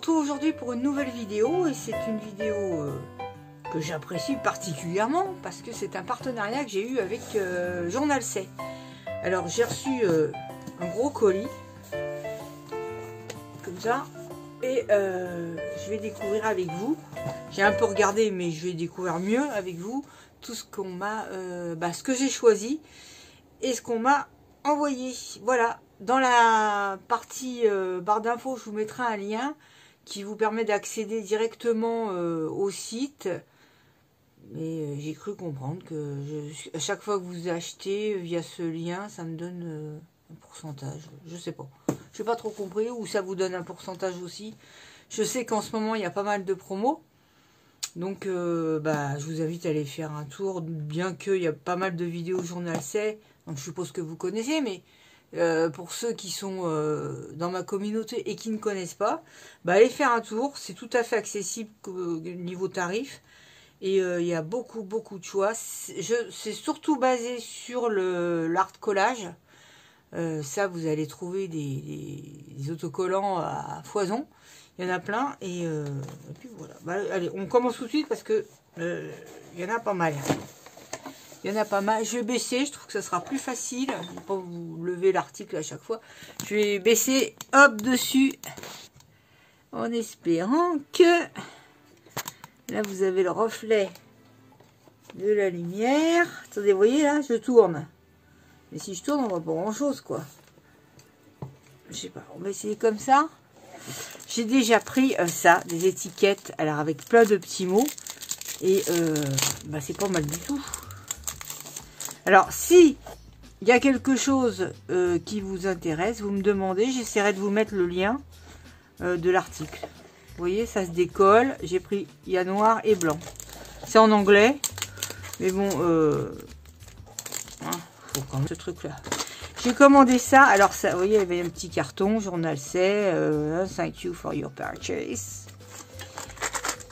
retrouve aujourd'hui pour une nouvelle vidéo et c'est une vidéo que j'apprécie particulièrement parce que c'est un partenariat que j'ai eu avec Journal C. Alors j'ai reçu un gros colis comme ça et je vais découvrir avec vous. J'ai un peu regardé mais je vais découvrir mieux avec vous tout ce qu'on m'a, ce que j'ai choisi et ce qu'on m'a envoyé. Voilà. Dans la partie barre d'infos, je vous mettrai un lien qui vous permet d'accéder directement au site. Mais j'ai cru comprendre que à chaque fois que vous achetez via ce lien, ça me donne un pourcentage. Je sais pas. Je n'ai pas trop compris. Ou ça vous donne un pourcentage aussi. Je sais qu'en ce moment, il y a pas mal de promos. Donc, je vous invite à aller faire un tour. Bien qu'il y a pas mal de vidéos Journal C. Donc, je suppose que vous connaissez, mais... pour ceux qui sont dans ma communauté et qui ne connaissent pas, allez faire un tour, c'est tout à fait accessible niveau tarif et il y a beaucoup de choix. C'est surtout basé sur l'art collage. Ça vous allez trouver des autocollants à foison, il y en a plein et puis voilà. Allez, on commence tout de suite parce que il y en a pas mal. Il y en a pas mal. Je vais baisser, je trouve que ça sera plus facile. Je ne vais pas vous lever l'article à chaque fois. Je vais baisser, hop, dessus. En espérant que... Là, vous avez le reflet de la lumière. Attendez, vous voyez là, je tourne. Mais si je tourne, on voit pas grand-chose, quoi. Je sais pas, on va essayer comme ça. J'ai déjà pris ça, des étiquettes. Alors, avec plein de petits mots. Et c'est pas mal du tout. Alors, si il y a quelque chose qui vous intéresse, vous me demandez, j'essaierai de vous mettre le lien de l'article. Vous voyez, ça se décolle. J'ai pris, il y a noir et blanc. C'est en anglais, mais bon, faut quand même ce truc-là. J'ai commandé ça. Alors, ça, vous voyez, il y avait un petit carton, Journal C, thank you for your purchase.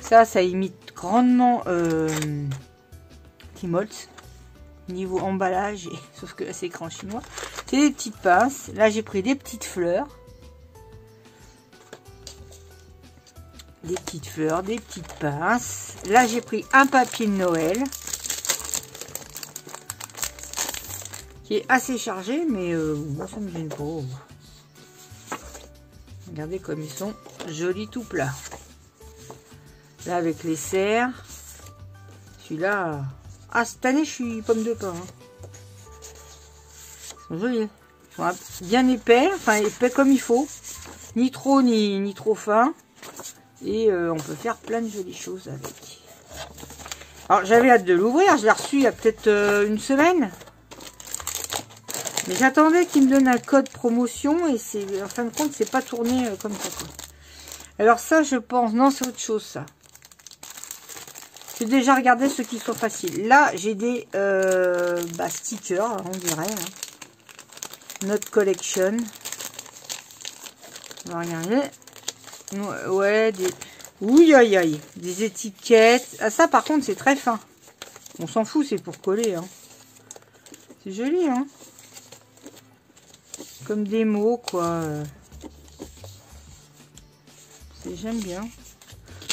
Ça imite grandement Timolt. Niveau emballage, sauf que là c'est écran chinois. C'est des petites pinces. Là j'ai pris des petites fleurs. Des petites fleurs, des petites pinces. Là j'ai pris un papier de Noël. Qui est assez chargé, mais moi ça me gêne pas. Regardez comme ils sont jolis tout plats. Là avec les serres. Celui-là... Ah, cette année, je suis pomme de pain. Ils sont jolis. Ils sont bien épais. Enfin, épais comme il faut. Ni trop, ni trop fin. Et on peut faire plein de jolies choses avec. Alors, j'avais hâte de l'ouvrir. Je l'ai reçu il y a peut-être une semaine. Mais j'attendais qu'il me donne un code promotion. Et c'est en fin de compte, c'est pas tourné comme ça, quoi. Alors ça, je pense... Non, c'est autre chose, ça. J'ai déjà regardé ceux qui sont faciles. Là, j'ai des stickers, on dirait. Hein. Note collection. On va regarder. Ouais, des... Oui, aïe, aïe. Des étiquettes. Ah, ça, par contre, c'est très fin. On s'en fout, c'est pour coller. Hein. C'est joli, hein. Comme des mots, quoi. J'aime bien.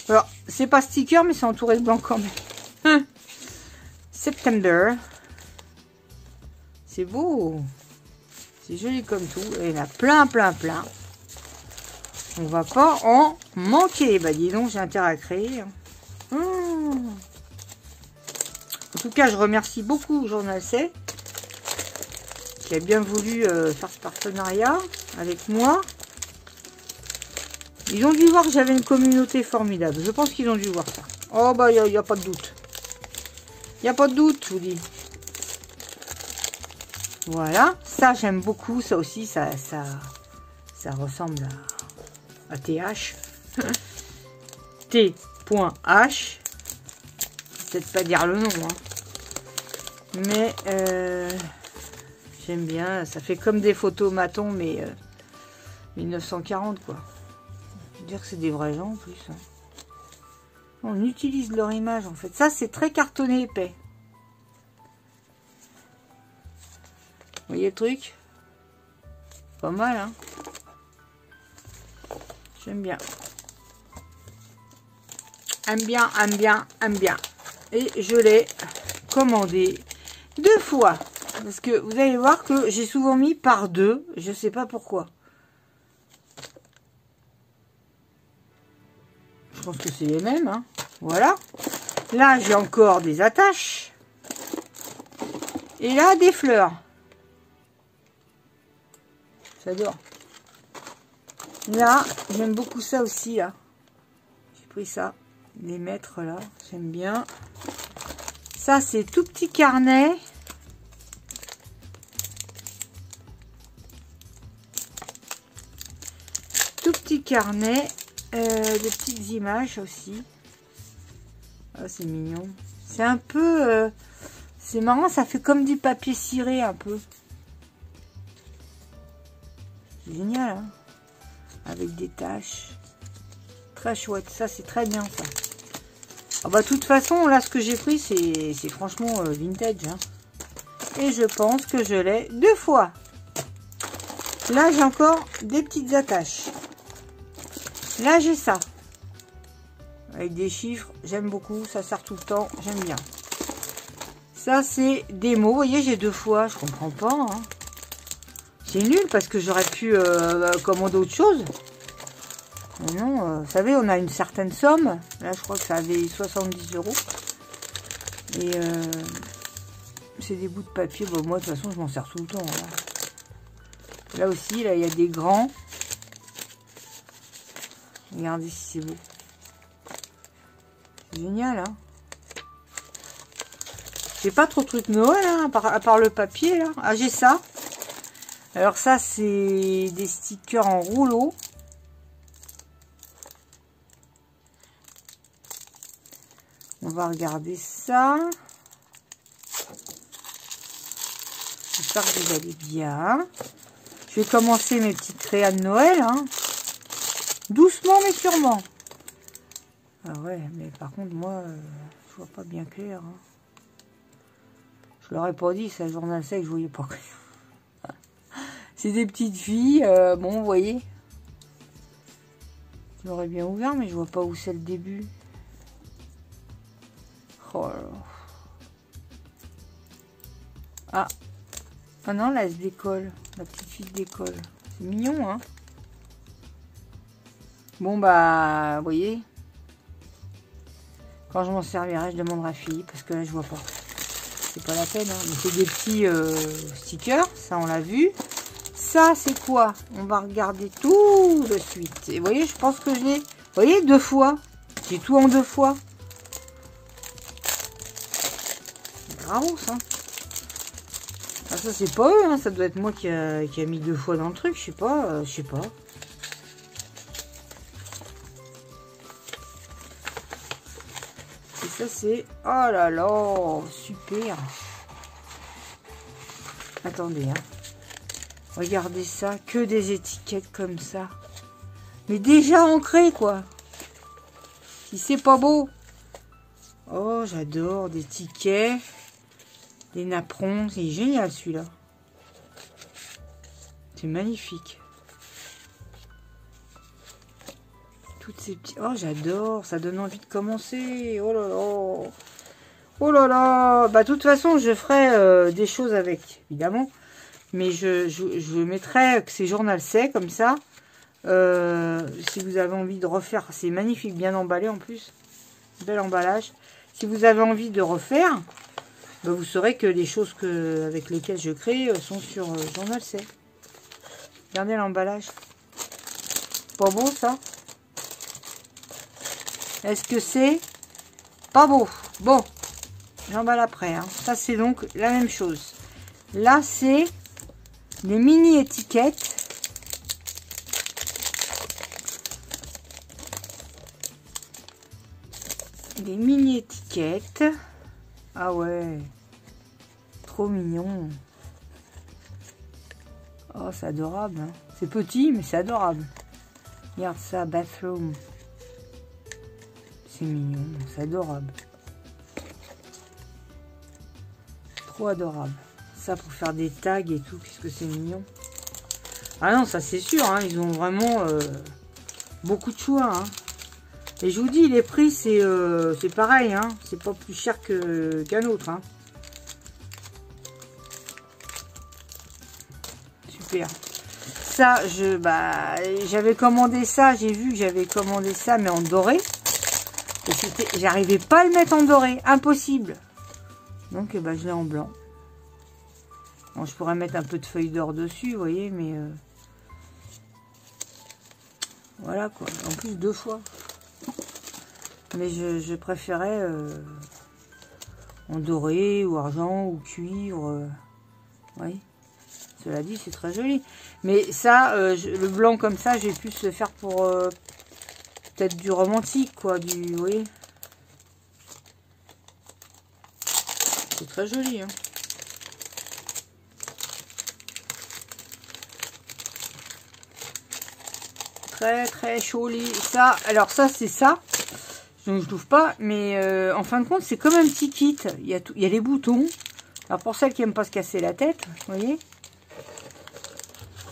Alors, c'est pas sticker, mais c'est entouré de blanc quand même. September. C'est beau. C'est joli comme tout. Et il y en a plein. On va pas en manquer. Dis donc, j'ai intérêt à créer. En tout cas, je remercie beaucoup Journal C qui a bien voulu faire ce partenariat avec moi. Ils ont dû voir que j'avais une communauté formidable. Je pense qu'ils ont dû voir ça. Oh, il n'y a pas de doute. Il n'y a pas de doute, je vous dis. Voilà. Ça, j'aime beaucoup. Ça aussi, ça ressemble à TH. T.H. Peut-être pas dire le nom. Hein. Mais, j'aime bien. Ça fait comme des photos matons, mais 1940, quoi. Dire que c'est des vrais gens en plus. Hein. On utilise leur image en fait. Ça c'est très cartonné épais. Vous voyez le truc? Pas mal, hein. J'aime bien. aime bien, aime bien, aime bien. Et je l'ai commandé 2 fois. Parce que vous allez voir que j'ai souvent mis par 2. Je sais pas pourquoi. Je pense que c'est les mêmes. Hein. Voilà. Là, j'ai encore des attaches. Et là, des fleurs. J'adore. Là, j'aime beaucoup ça aussi, là. J'ai pris ça. Les mettre là. J'aime bien. Ça, c'est tout petit carnet. Tout petit carnet. De petites images aussi. Oh, c'est mignon. C'est un peu... c'est marrant, ça fait comme du papier ciré un peu. Génial, hein, avec des taches. Très chouette. Ça, c'est très bien, ça. Ah bah, de toute façon, là, ce que j'ai pris, c'est franchement vintage. Hein. Et je pense que je l'ai 2 fois. Là, j'ai encore des petites attaches. Là, j'ai ça. Avec des chiffres, j'aime beaucoup. Ça sert tout le temps, j'aime bien. Ça, c'est des mots. Vous voyez, j'ai 2 fois. Je comprends pas. Hein. C'est nul parce que j'aurais pu commander autre chose. Mais non, vous savez, on a une certaine somme. Là, je crois que ça avait 70 €. Et c'est des bouts de papier. Bon, moi, de toute façon, je m'en sers tout le temps. Là aussi, là, il y a des grands. Regardez si c'est beau. C'est génial, hein. J'ai pas trop de trucs Noël, hein, à part le papier, là. Ah, j'ai ça. Alors ça, c'est des stickers en rouleau. On va regarder ça. J'espère que vous allez bien. Je vais commencer mes petites créas de Noël, hein. Doucement mais sûrement. Ah ouais, mais par contre, moi, je vois pas bien clair. Hein. Je leur ai pas dit, c'est un journal sec, je voyais pas clair. C'est des petites filles, bon, vous voyez. J'aurais bien ouvert, mais je vois pas où c'est le début. Oh là là. Ah. Ah non, là, elle se décolle. La petite fille décolle. C'est mignon, hein. Bon, bah, vous voyez. Quand je m'en servirai, je demanderai à Philippe, parce que là, je vois pas. C'est pas la peine, hein. Mais c'est des petits stickers, ça, on l'a vu. Ça, c'est quoi? On va regarder tout de suite. Et vous voyez, je pense que je l'ai... Vous voyez, 2 fois. J'ai tout en 2 fois. C'est gravos, hein. Ah, ça, c'est pas eux, hein. Ça doit être moi qui a mis 2 fois dans le truc. Je sais pas, je sais pas. Et ça, c'est... Oh là là, super. Attendez, hein. Regardez ça, que des étiquettes comme ça. Mais déjà ancrées, quoi. Si c'est pas beau. Oh, j'adore des tickets. Des napperons. C'est génial, celui-là. C'est magnifique. Toutes ces petits... Oh, j'adore. Ça donne envie de commencer. Oh là là. Oh là là. Bah, de toute façon, je ferai des choses avec, évidemment. Mais je mettrai que c'est journal sec, comme ça. Si vous avez envie de refaire, c'est magnifique, bien emballé en plus. Bel emballage. Si vous avez envie de refaire, ben vous saurez que les choses avec lesquelles je crée sont sur journal sec. Regardez l'emballage. Pas beau, ça? Est-ce que c'est pas beau? Bon, j'emballe après. Hein. Ça, c'est donc la même chose. Là, c'est des mini-étiquettes. Des mini-étiquettes. Ah ouais. Trop mignon. Oh, c'est adorable. Hein. C'est petit, mais c'est adorable. Regarde ça, bathroom. C'est mignon, c'est adorable. Trop adorable. Ça pour faire des tags et tout, qu'est-ce que c'est mignon. Ah non, ça c'est sûr, hein, ils ont vraiment beaucoup de choix. Hein. Et je vous dis, les prix, c'est pareil, hein. C'est pas plus cher qu'un autre, hein. Super. Ça, j'avais commandé ça, j'ai vu que j'avais commandé ça, mais en doré. Et j'arrivais pas à le mettre en doré, impossible. Donc, je l'ai en blanc. Bon, je pourrais mettre un peu de feuilles d'or dessus, vous voyez, mais... voilà, quoi. En plus, 2 fois. Mais je préférais en doré, ou argent, ou cuivre. Oui. Cela dit, c'est très joli. Mais ça, le blanc comme ça, j'ai pu le faire pour peut-être du romantique, quoi. Vous voyez. C'est très joli, hein. Très, très joli. Ça, alors ça, c'est ça. Donc, je l'ouvre pas. Mais en fin de compte, c'est comme un petit kit. Il y a les boutons. Alors, pour celles qui n'aiment pas se casser la tête, vous voyez.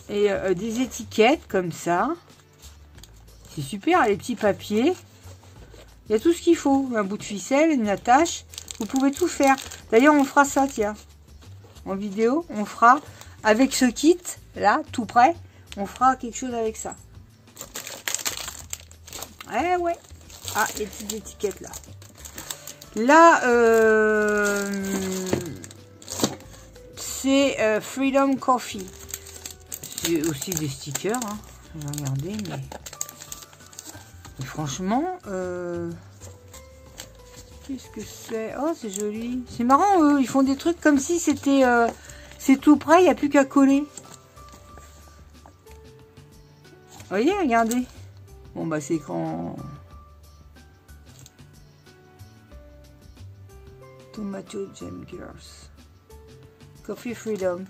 Et des étiquettes comme ça. C'est super, les petits papiers. Il y a tout ce qu'il faut. Un bout de ficelle, une attache. Vous pouvez tout faire. D'ailleurs, on fera ça, tiens. En vidéo, on fera avec ce kit, là, tout prêt. On fera quelque chose avec ça. Ouais. Ah, les petites étiquettes, là. Là, c'est Freedom Coffee. C'est aussi des stickers, hein. Je vais regarder, mais franchement, qu'est-ce que c'est? Oh, c'est joli. C'est marrant, eux, ils font des trucs comme si c'était, c'est tout prêt, il n'y a plus qu'à coller. Vous voyez, regardez. Bon, bah, c'est écran... Tomato Jam Girls. Coffee Freedom.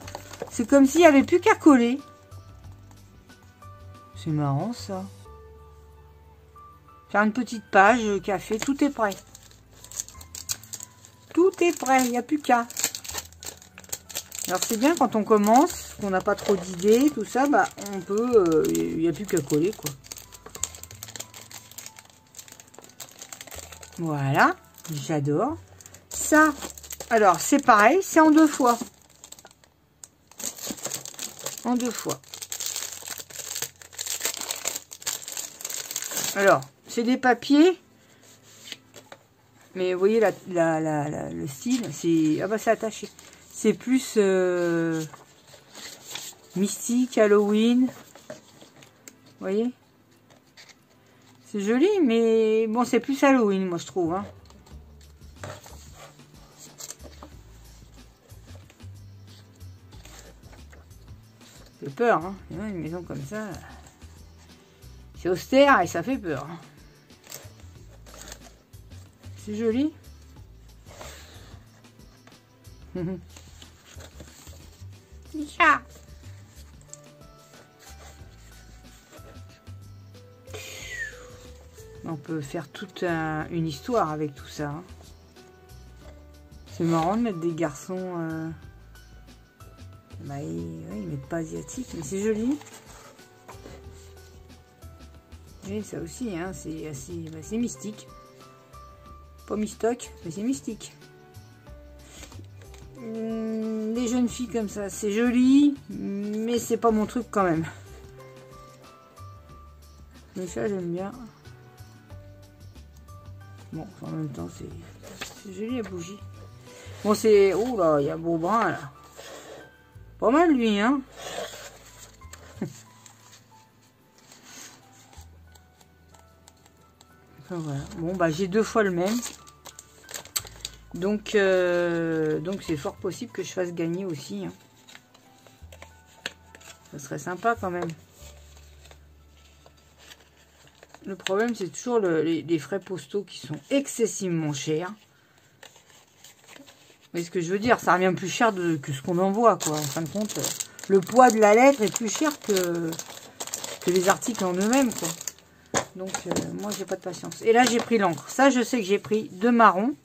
C'est comme s'il n'y avait plus qu'à coller. C'est marrant, ça. Faire une petite page café. Tout est prêt. Tout est prêt. Il n'y a plus qu'à. Alors, c'est bien quand on commence, qu'on n'a pas trop d'idées, tout ça, bah, on peut... il n'y a plus qu'à coller, quoi. Voilà. J'adore. Ça, alors, c'est pareil. C'est en 2 fois. En 2 fois. Alors, c'est des papiers. Mais vous voyez le style, c'est... Ah bah c'est attaché. C'est plus mystique, Halloween. Vous voyez? C'est joli, mais bon, c'est plus Halloween, moi je trouve. Hein. Ça fait peur, hein. Une maison comme ça... C'est austère et ça fait peur. C'est joli. Chat. On peut faire toute une histoire avec tout ça. Hein. C'est marrant de mettre des garçons... Bah, ils mettent pas asiatique, mais c'est joli. Et ça aussi, hein, c'est assez... Bah, c'est mystique. Pas mistoc, mais c'est mystique. Les jeunes filles comme ça, c'est joli, mais c'est pas mon truc quand même. Mais ça, j'aime bien. Bon, en même temps, c'est joli la bougie. Bon, c'est... Oh là, il y a beau brun là. Pas mal lui, hein. Enfin, voilà. Bon, bah j'ai 2 fois le même. Donc c'est fort possible que je fasse gagner aussi. Hein. Ça serait sympa quand même. Le problème, c'est toujours les frais postaux qui sont excessivement chers. Mais ce que je veux dire, ça revient plus cher que ce qu'on envoie, quoi. En fin de compte, le poids de la lettre est plus cher que les articles en eux-mêmes, quoi. Donc, moi, j'ai pas de patience. Et là, j'ai pris l'encre. Ça, je sais que j'ai pris de marron.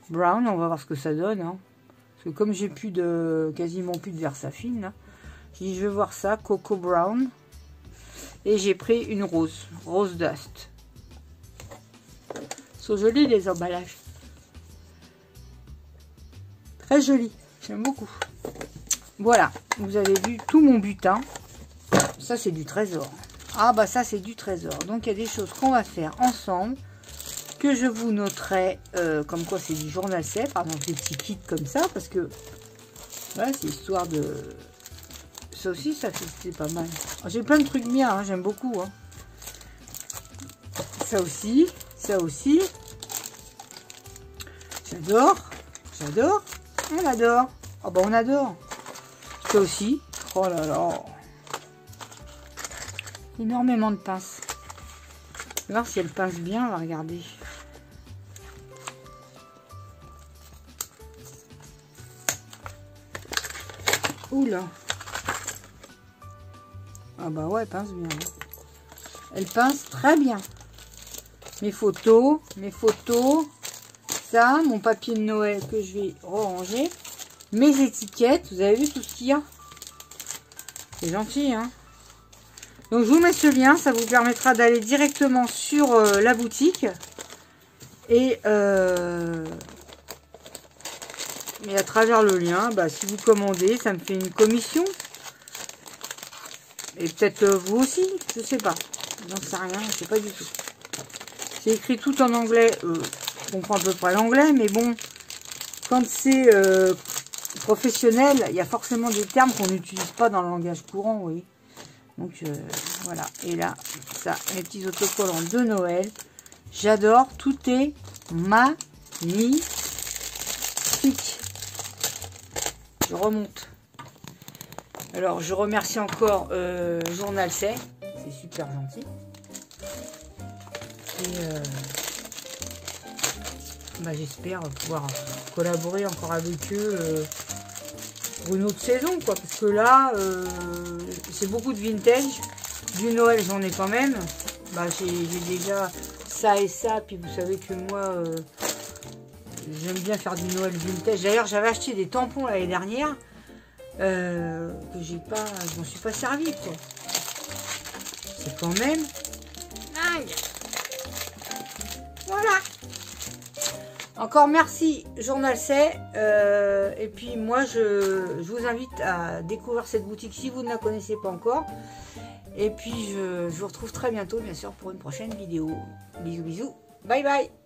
Brown, on va voir ce que ça donne. Hein. Parce que comme j'ai quasiment plus de Versafine, là, je vais voir ça. Coco Brown. Et j'ai pris une rose. Rose Dust. Ils sont jolis les emballages. Très jolis. J'aime beaucoup. Voilà. Vous avez vu tout mon butin. Ça, c'est du trésor. Ah, bah ça, c'est du trésor. Donc, il y a des choses qu'on va faire ensemble. Que je vous noterai. Comme quoi, c'est du journal C. Par exemple, des petits kits comme ça. Parce que, voilà, c'est histoire de... Ça aussi, ça c'est pas mal. J'ai plein de trucs bien. Hein, j'aime beaucoup. Hein. Ça aussi. Ça aussi. J'adore. J'adore. On adore. Oh, bah, on adore. Ça aussi. Oh là là. Énormément de pinces. On va voir si elle pince bien, on va regarder. Oula. Ah bah ouais, elle pince bien. Elle pince très bien. Mes photos. Ça, mon papier de Noël que je vais ranger. Mes étiquettes. Vous avez vu tout ce qu'il y a? C'est gentil, hein? Donc, je vous mets ce lien. Ça vous permettra d'aller directement sur la boutique. Et à travers le lien, bah, si vous commandez, ça me fait une commission. Et peut-être vous aussi. Je sais pas. J'en sais rien. Je sais pas du tout. C'est écrit tout en anglais. Je comprends à peu près l'anglais. Mais bon, quand c'est professionnel, il y a forcément des termes qu'on n'utilise pas dans le langage courant. Oui. Donc voilà, et là, ça, mes petits autocollants de Noël. J'adore, tout est magnifique. Je remonte. Alors, je remercie encore Journal C. C'est super gentil. Et bah, j'espère pouvoir collaborer encore avec eux pour une autre saison, quoi, parce que là c'est beaucoup de vintage. Du Noël j'en ai quand même, bah, j'ai déjà ça et ça, puis vous savez que moi j'aime bien faire du Noël vintage. D'ailleurs j'avais acheté des tampons l'année dernière que je m'en suis pas servi, quoi. C'est quand même dingue. Voilà. Encore merci Journal C. Et puis moi je vous invite à découvrir cette boutique si vous ne la connaissez pas encore. Et puis je vous retrouve très bientôt bien sûr pour une prochaine vidéo. Bisous bisous. Bye bye.